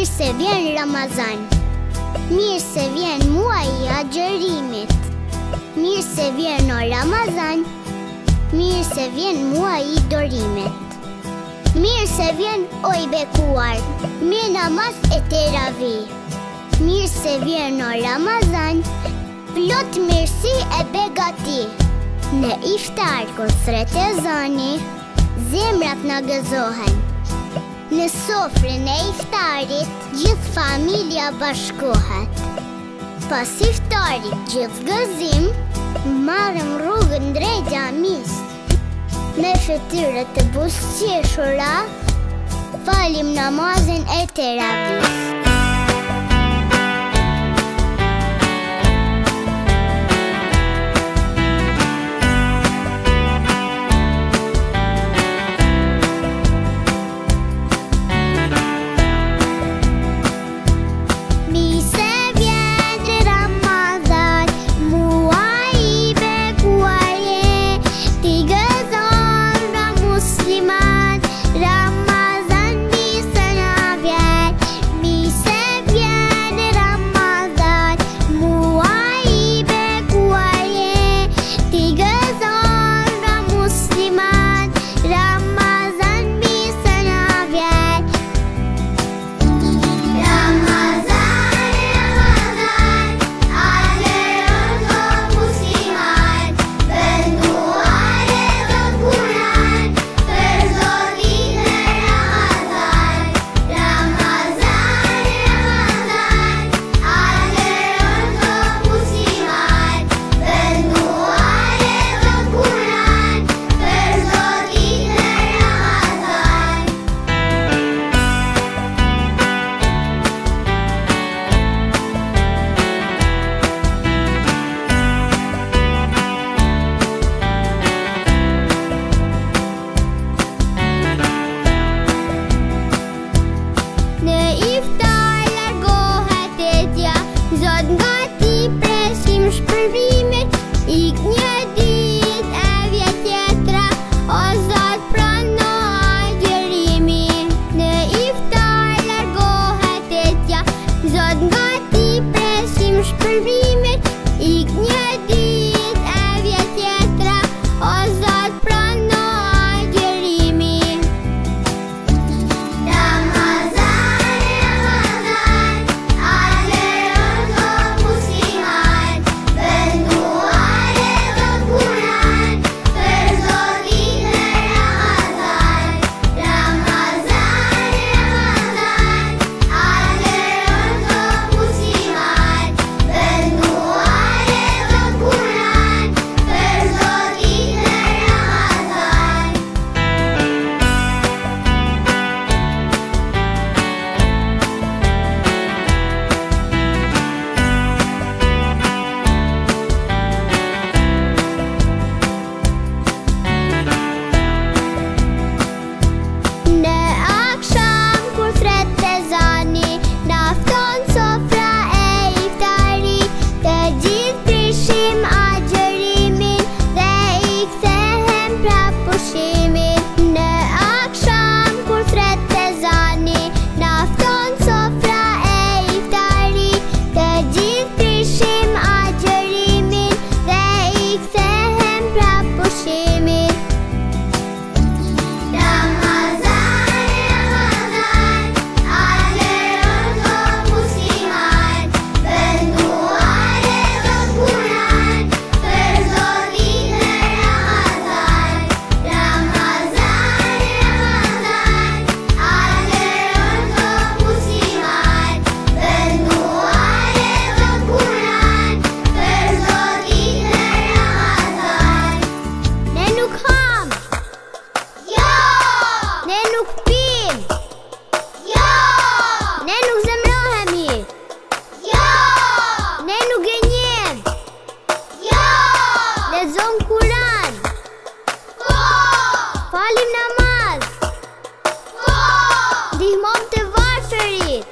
Mirë se vjen Ramazan, mirë se vjen muaji I agjerimit. Mirë se vjen o Ramazan, mirë se vjen muaji I dorimit. Mirë se vjen o I bekuar, mirë namaz e teravih. Mirë se vjen o Ramazan, plot mirësi e begati. Në iftar kur thret ezani, zemrat na gëzohen. Në sofrën e iftarit, gjithë familja bashkohet. Pas iftarit gjithë gëzim, marrëm rrugën drejt xhamis. Me fytyre të buzëqeshura, falim namazin e teravih. Ndihmojmë të varfërit.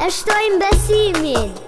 E shtojmë besimin.